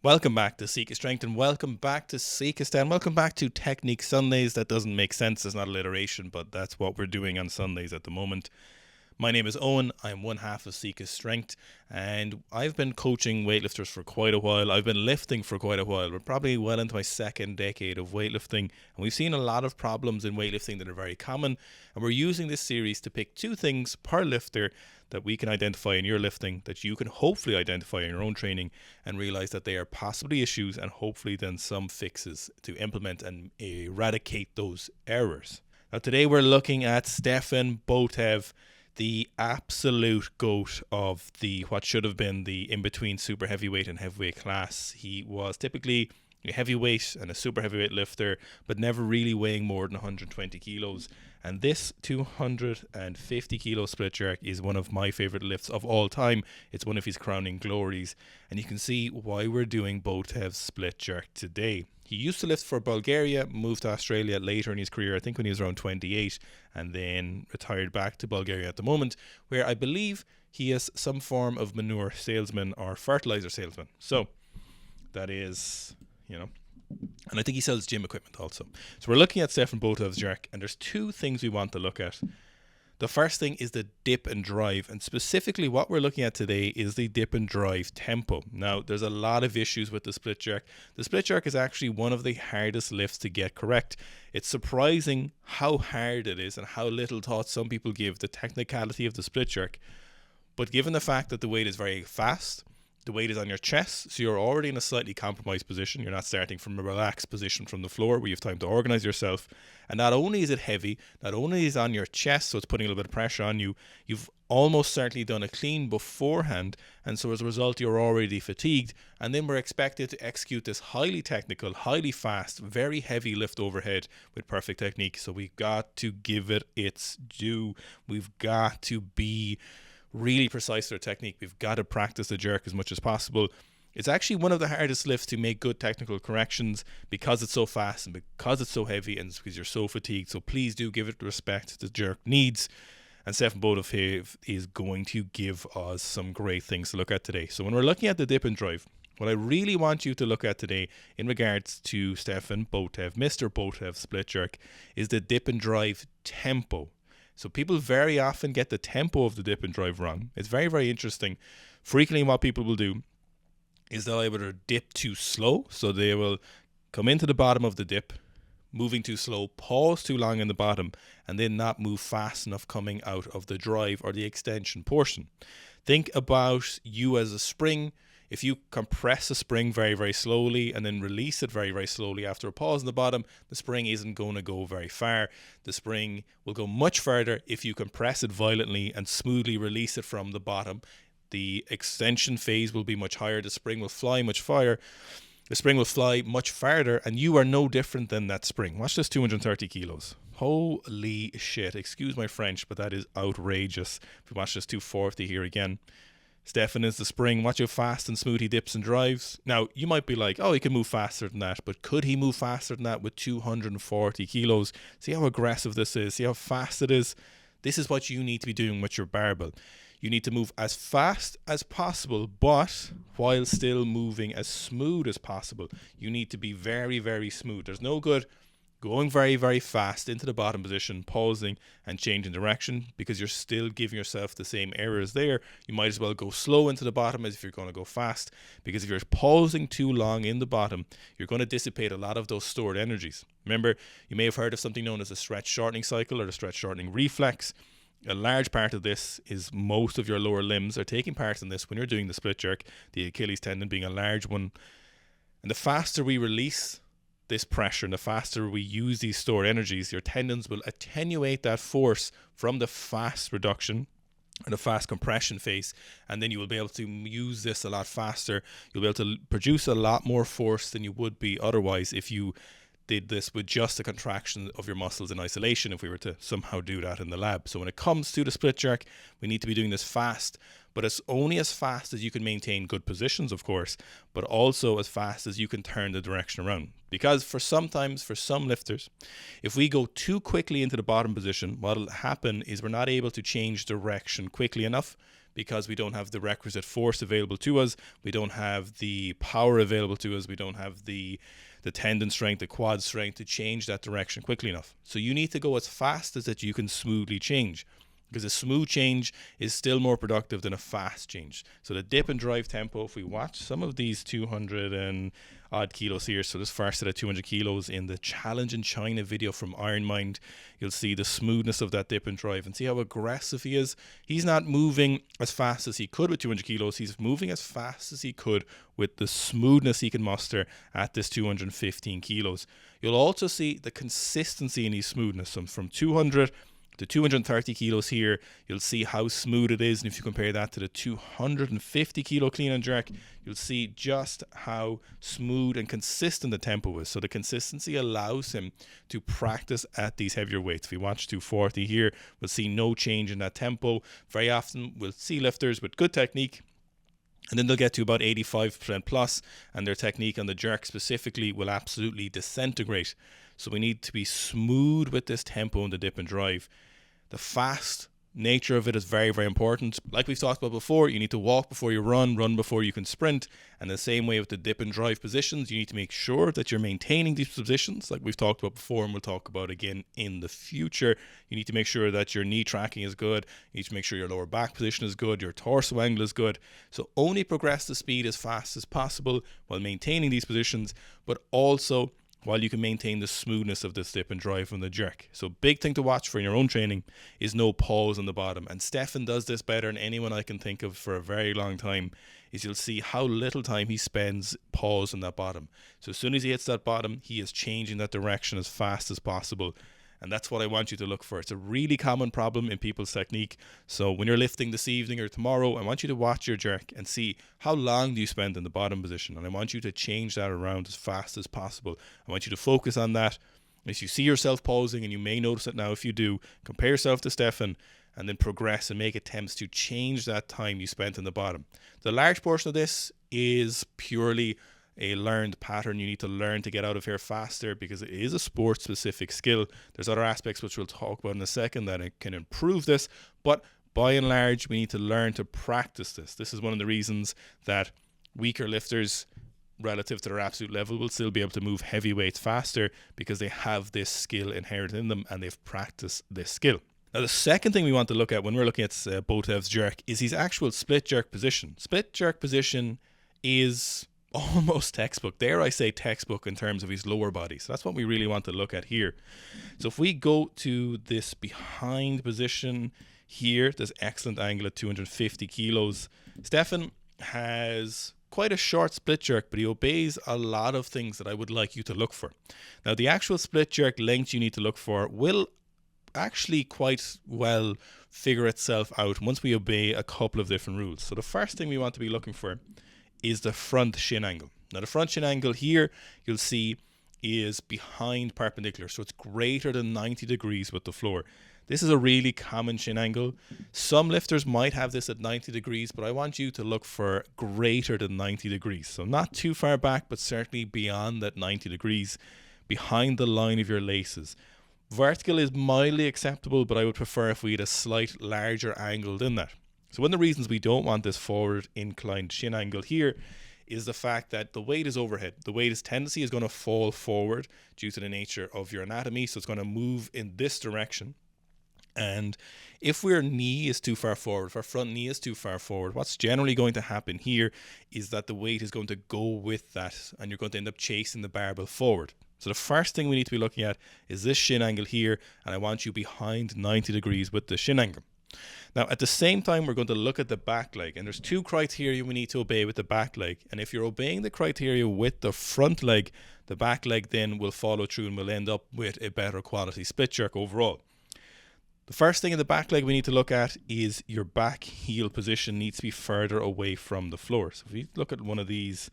Welcome back to Sika Strength and welcome back to Sika Stand. Welcome back to Technique Sundays. That doesn't make sense. It's not alliteration, but that's what we're doing on Sundays at the moment. My name is Owen. I'm one half of Sika Strength and I've been coaching weightlifters for quite a while. I've been lifting for quite a while. We're probably well into my second decade of weightlifting and we've seen a lot of problems in weightlifting that are very common, and we're using this series to pick two things per lifter that we can identify in your lifting, that you can hopefully identify in your own training and realize that they are possibly issues, and hopefully then some fixes to implement and eradicate those errors. Now today we're looking at Stefan Botev, the absolute GOAT of the what should have been the in-between super heavyweight and heavyweight class. He was typically a heavyweight and a super heavyweight lifter, but never really weighing more than 120 kilos. And this 250 kilo split jerk is one of my favorite lifts of all time. It's one of his crowning glories. And you can see why we're doing Botev's split jerk today. He used to lift for Bulgaria, moved to Australia later in his career, I think when he was around 28, and then retired back to Bulgaria at the moment, where I believe he is some form of manure salesman or fertilizer salesman. So that is, and I think he sells gym equipment also. So we're looking at Stefan Botev's jerk, and there's two things we want to look at. The first thing is the dip and drive, and specifically what we're looking at today is the dip and drive tempo. Now, there's a lot of issues with the split jerk. The split jerk is actually one of the hardest lifts to get correct. It's surprising how hard it is and how little thought some people give the technicality of the split jerk. But given the fact that the weight is very fast, the weight is on your chest, so you're already in a slightly compromised position. You're not starting from a relaxed position from the floor where you have time to organize yourself. And not only is it heavy, not only is it on your chest, so it's putting a little bit of pressure on you, you've almost certainly done a clean beforehand. And so as a result, you're already fatigued. And then we're expected to execute this highly technical, highly fast, very heavy lift overhead with perfect technique. So we've got to give it its due. We've got to be really precise with our technique. We've got to practice the jerk as much as possible. It's actually one of the hardest lifts to make good technical corrections because it's so fast and because it's so heavy and because you're so fatigued. So please do give it the respect the jerk needs. And Stefan Botev is going to give us some great things to look at today. So when we're looking at the dip and drive, what I really want you to look at today in regards to Stefan Botev, Mr. Botev split jerk, is the dip and drive tempo. So people very often get the tempo of the dip and drive wrong. It's very, very interesting. Frequently what people will do is they'll either dip too slow. So they will come into the bottom of the dip, moving too slow, pause too long in the bottom, and then not move fast enough coming out of the drive or the extension portion. Think about you as a spring. If you compress a spring very, very slowly and then release it very, very slowly after a pause in the bottom, the spring isn't going to go very far. The spring will go much further if you compress it violently and smoothly release it from the bottom. The extension phase will be much higher. The spring will fly much farther. The spring will fly much farther, and you are no different than that spring. Watch this 230 kilos. Holy shit. Excuse my French, but that is outrageous. If we watch this 240 here again. Stefan is the spring. Watch how fast and smooth he dips and drives. Now, you might be like, oh, he can move faster than that. But could he move faster than that with 240 kilos? See how aggressive this is. See how fast it is. This is what you need to be doing with your barbell. You need to move as fast as possible, but while still moving as smooth as possible. You need to be very, very smooth. There's no good going very, very fast into the bottom position, pausing and changing direction, because you're still giving yourself the same errors there. You might as well go slow into the bottom as if you're going to go fast, because if you're pausing too long in the bottom, you're going to dissipate a lot of those stored energies. Remember, you may have heard of something known as a stretch shortening cycle or the stretch shortening reflex. A large part of this is most of your lower limbs are taking part in this when you're doing the split jerk, the Achilles tendon being a large one. And the faster we release this pressure and the faster we use these stored energies, your tendons will attenuate that force from the fast reduction and the fast compression phase, and then you will be able to use this a lot faster. You'll be able to produce a lot more force than you would be otherwise if you did this with just a contraction of your muscles in isolation, if we were to somehow do that in the lab. So when it comes to the split jerk, we need to be doing this fast, but it's only as fast as you can maintain good positions, of course, but also as fast as you can turn the direction around. Because for some lifters, if we go too quickly into the bottom position, what will happen is we're not able to change direction quickly enough, because we don't have the requisite force available to us. We don't have the power available to us. We don't have the tendon strength, the quad strength to change that direction quickly enough. So you need to go as fast as that you can smoothly change, because a smooth change is still more productive than a fast change. So the dip and drive tempo, if we watch some of these 200 and odd kilos here, so this first set of 200 kilos in the challenge in China video from Iron Mind, you'll see the smoothness of that dip and drive and see how aggressive he is. He's not moving as fast as he could with 200 kilos. He's moving as fast as he could with the smoothness he can muster at this 215 kilos. You'll also see the consistency in his smoothness. So from 200 to 230 kilos here, you'll see how smooth it is. And if you compare that to the 250 kilo clean and jerk, you'll see just how smooth and consistent the tempo is. So the consistency allows him to practice at these heavier weights. If we watch 240 here, we'll see no change in that tempo. Very often we'll see lifters with good technique, and then they'll get to about 85% plus, and their technique on the jerk specifically will absolutely disintegrate. So we need to be smooth with this tempo and the dip and drive. The fast nature of it is very, very important. Like we've talked about before, you need to walk before you run before you can sprint. And the same way with the dip and drive positions, you need to make sure that you're maintaining these positions like we've talked about before and we'll talk about again in the future. You need to make sure that your knee tracking is good. You need to make sure your lower back position is good, your torso angle is good. So only progress the speed as fast as possible while maintaining these positions, but also while you can maintain the smoothness of this dip and drive from the jerk. So big thing to watch for in your own training is no pause on the bottom. And Stefan does this better than anyone I can think of for a very long time, is you'll see how little time he spends pause on that bottom. So as soon as he hits that bottom, he is changing that direction as fast as possible. And that's what I want you to look for. It's a really common problem in people's technique. So when you're lifting this evening or tomorrow, I want you to watch your jerk and see how long do you spend in the bottom position. And I want you to change that around as fast as possible. I want you to focus on that. If you see yourself pausing, and you may notice it now if you do, compare yourself to Stefan and then progress and make attempts to change that time you spent in the bottom. The large portion of this is purely a learned pattern. You need to learn to get out of here faster because it is a sport specific skill. There's other aspects which we'll talk about in a second that it can improve this, but by and large we need to learn to practice this. This is one of the reasons that weaker lifters relative to their absolute level will still be able to move heavy weights faster, because they have this skill inherent in them and they've practiced this skill. Now the second thing we want to look at when we're looking at Botev's jerk is his actual split jerk position. Split jerk position is almost textbook, dare I say textbook, in terms of his lower body. So that's what we really want to look at here. So if we go to this behind position here, this excellent angle at 250 kilos, Stefan has quite a short split jerk, but he obeys a lot of things that I would like you to look for. Now the actual split jerk length you need to look for will actually quite well figure itself out once we obey a couple of different rules. So the first thing we want to be looking for is the front shin angle. Now the front shin angle here, you'll see, is behind perpendicular, so it's greater than 90 degrees with the floor. This is a really common shin angle. Some lifters might have this at 90 degrees, but I want you to look for greater than 90 degrees. So not too far back, but certainly beyond that 90 degrees, behind the line of your laces. Vertical is mildly acceptable, but I would prefer if we had a slight larger angle than that. So one of the reasons we don't want this forward inclined shin angle here is the fact that the weight is overhead. The weight's tendency is going to fall forward due to the nature of your anatomy, so it's going to move in this direction. And if our knee is too far forward, if our front knee is too far forward, what's generally going to happen here is that the weight is going to go with that, and you're going to end up chasing the barbell forward. So the first thing we need to be looking at is this shin angle here, and I want you behind 90 degrees with the shin angle. Now at the same time, we're going to look at the back leg, and there's two criteria we need to obey with the back leg. And if you're obeying the criteria with the front leg, the back leg then will follow through and will end up with a better quality split jerk overall. The first thing in the back leg we need to look at is your back heel position needs to be further away from the floor. So if we look at one of these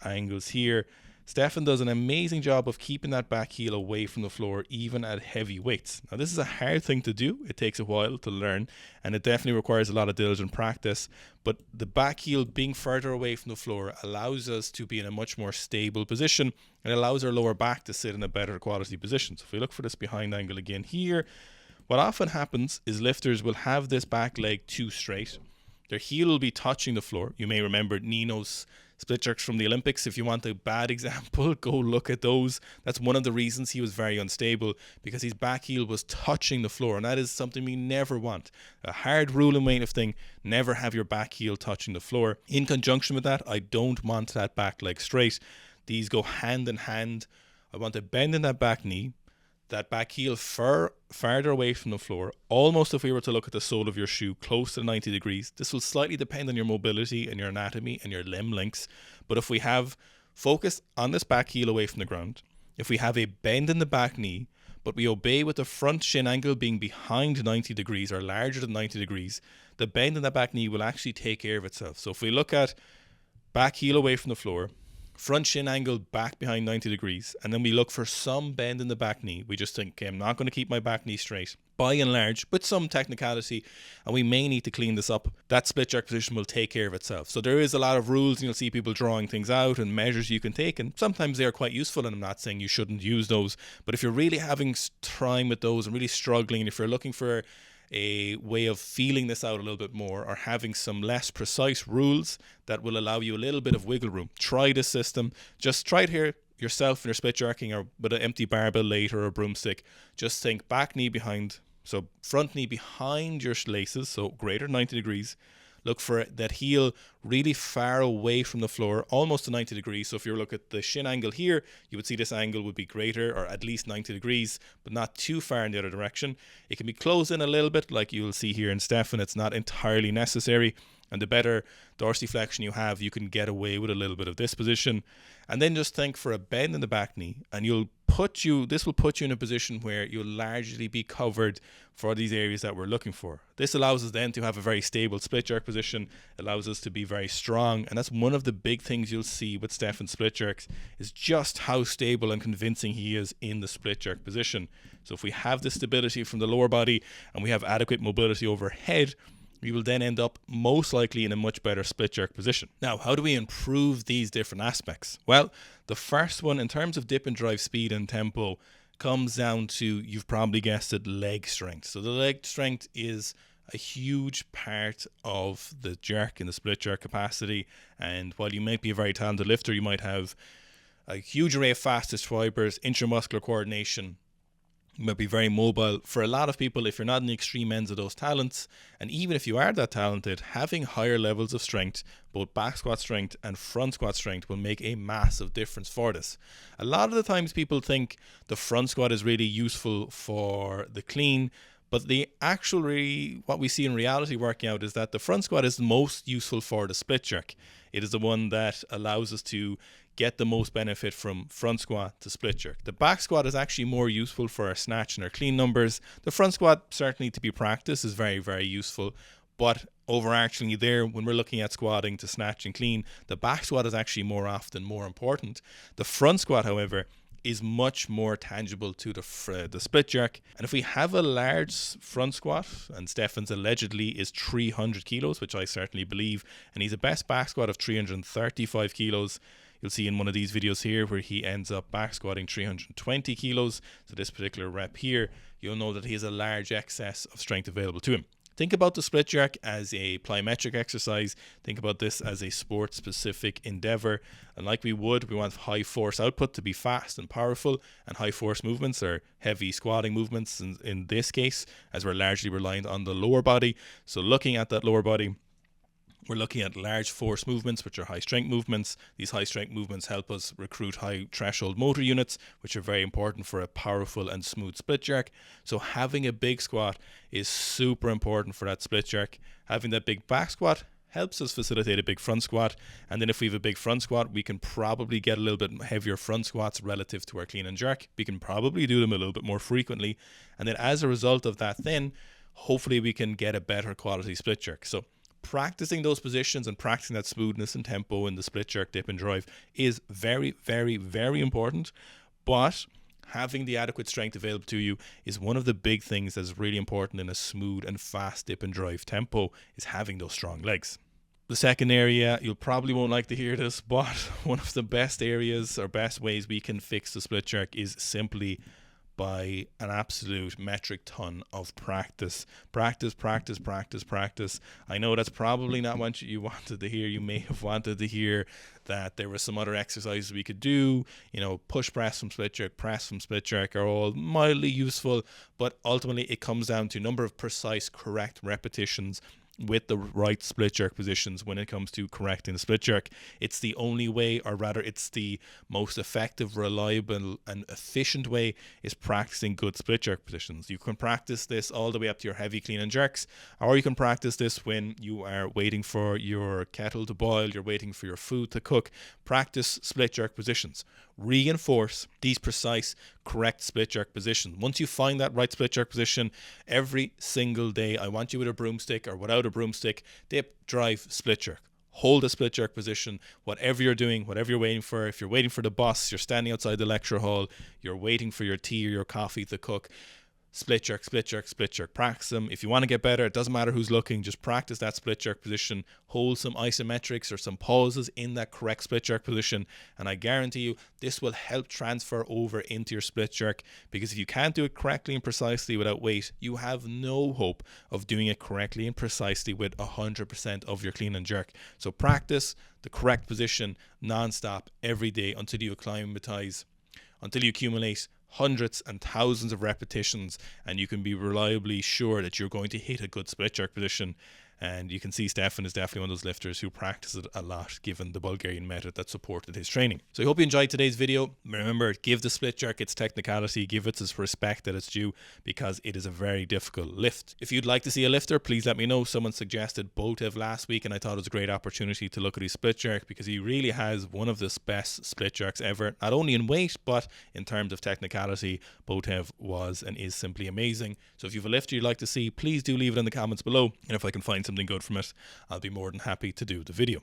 angles here, Stefan does an amazing job of keeping that back heel away from the floor, even at heavy weights. Now, this is a hard thing to do. It takes a while to learn, and it definitely requires a lot of diligent practice. But the back heel being further away from the floor allows us to be in a much more stable position, and allows our lower back to sit in a better quality position. So if we look for this behind angle again here, what often happens is lifters will have this back leg too straight. Their heel will be touching the floor. You may remember Nino's split jerks from the Olympics. If you want a bad example, go look at those. That's one of the reasons he was very unstable, because his back heel was touching the floor, and that is something we never want. A hard rule in weightlifting: never have your back heel touching the floor. In conjunction with that, I don't want that back leg straight. These go hand in hand. I want a bend in that back knee, that back heel farther away from the floor, almost, if we were to look at the sole of your shoe, close to 90 degrees. This will slightly depend on your mobility and your anatomy and your limb lengths. But if we have focus on this back heel away from the ground, if we have a bend in the back knee, but we obey with the front shin angle being behind 90 degrees or larger than 90 degrees, the bend in the back knee will actually take care of itself. So if we look at back heel away from the floor, front shin angle back behind 90 degrees, and then we look for some bend in the back knee. We just think, okay, I'm not going to keep my back knee straight, by and large, with some technicality, and we may need to clean this up. That split jerk position will take care of itself. So there is a lot of rules, and you'll see people drawing things out and measures you can take, and sometimes they are quite useful, and I'm not saying you shouldn't use those, but if you're really having time with those and really struggling, and if you're looking for a way of feeling this out a little bit more, or having some less precise rules that will allow you a little bit of wiggle room, try this system. Just try it here yourself in your split jerking, or with an empty barbell later or a broomstick. Just think back knee behind, so front knee behind your laces, so greater than 90 degrees. Look for that heel really far away from the floor, almost to 90 degrees. So if you look at the shin angle here, you would see this angle would be greater, or at least 90 degrees, but not too far in the other direction. It can be closed in a little bit, like you will see here in Stefan. It's not entirely necessary. And the better dorsiflexion you have, you can get away with a little bit of this position. And then just think for a bend in the back knee, and this will put you in a position where you'll largely be covered for these areas that we're looking for. This allows us then to have a very stable split jerk position, allows us to be very strong, and that's one of the big things you'll see with Stefan's split jerks, is just how stable and convincing he is in the split jerk position. So if we have the stability from the lower body and we have adequate mobility overhead, we will then end up most likely in a much better split jerk position. Now, how do we improve these different aspects? Well, the first one, in terms of dip and drive speed and tempo, comes down to, you've probably guessed it, leg strength. So the leg strength is a huge part of the jerk and the split jerk capacity. And while you might be a very talented lifter, you might have a huge array of fastest fibers, intramuscular coordination, you might be very mobile. For a lot of people, if you're not in the extreme ends of those talents, and even if you are that talented, having higher levels of strength, both back squat strength and front squat strength, will make a massive difference for this. A lot of the times people think the front squat is really useful for the clean, but what we see in reality working out is that the front squat is most useful for the split jerk. It is the one that allows us to get the most benefit from front squat to split jerk. The back squat is actually more useful for our snatch and our clean numbers. The front squat, certainly to be practiced, is very, very useful. But overarchingly there, when we're looking at squatting to snatch and clean, the back squat is actually more often more important. The front squat, however, is much more tangible to the split jerk. And if we have a large front squat, and Stefan's allegedly is 300 kilos, which I certainly believe, and he's a best back squat of 335 kilos, you'll see in one of these videos here where he ends up back squatting 320 kilos. So this particular rep here, you'll know that he has a large excess of strength available to him. Think about the split jerk as a plyometric exercise. Think about this as a sport-specific endeavor. And like we want high force output to be fast and powerful, and high force movements are heavy squatting movements in this case, as we're largely reliant on the lower body. So looking at that lower body, we're looking at large force movements, which are high strength movements. These high strength movements help us recruit high threshold motor units, which are very important for a powerful and smooth split jerk. So having a big squat is super important for that split jerk. Having that big back squat helps us facilitate a big front squat. And then if we have a big front squat, we can probably get a little bit heavier front squats relative to our clean and jerk. We can probably do them a little bit more frequently. And then as a result of that, then hopefully we can get a better quality split jerk. So practicing those positions and practicing that smoothness and tempo in the split jerk, dip and drive is very, very, very important. But having the adequate strength available to you is one of the big things that's really important in a smooth and fast dip and drive tempo, is having those strong legs. The second area, you probably won't like to hear this, but one of the best areas or best ways we can fix the split jerk is simply by an absolute metric ton of practice. Practice. I know that's probably not what you wanted to hear. You may have wanted to hear that there were some other exercises we could do, push press from split jerk, press from split jerk are all mildly useful, but ultimately it comes down to number of precise, correct repetitions with the right split jerk positions when it comes to correcting the split jerk. It's the only way, or rather it's the most effective, reliable and efficient way, is practicing good split jerk positions. You can practice this all the way up to your heavy clean and jerks, or you can practice this when you are waiting for your kettle to boil, you're waiting for your food to cook. Practice split jerk positions. Reinforce these precise, correct split jerk positions. Once you find that right split jerk position, every single day, I want you with a broomstick or without a broomstick, dip, drive, split jerk. Hold a split jerk position, whatever you're doing, whatever you're waiting for. If you're waiting for the bus, you're standing outside the lecture hall, you're waiting for your tea or your coffee to cook, split jerk. Practice them. If you want to get better, it doesn't matter who's looking, just practice that split jerk position. Hold some isometrics or some pauses in that correct split jerk position, and I guarantee you this will help transfer over into your split jerk, because if you can't do it correctly and precisely without weight, you have no hope of doing it correctly and precisely with 100% of your clean and jerk. So practice the correct position non-stop every day until you acclimatize, until you accumulate hundreds and thousands of repetitions, and you can be reliably sure that you're going to hit a good split jerk position. And you can see Stefan is definitely one of those lifters who practice it a lot, given the Bulgarian method that supported his training. So I hope you enjoyed today's video. Remember, give the split jerk its technicality, give it its respect that it's due, because it is a very difficult lift. If you'd like to see a lifter, please let me know. Someone suggested Botev last week, and I thought it was a great opportunity to look at his split jerk, because he really has one of the best split jerks ever, not only in weight, but in terms of technicality. Botev was and is simply amazing. So if you have a lifter you'd like to see, please do leave it in the comments below, and if I can find something good from it, I'll be more than happy to do the video.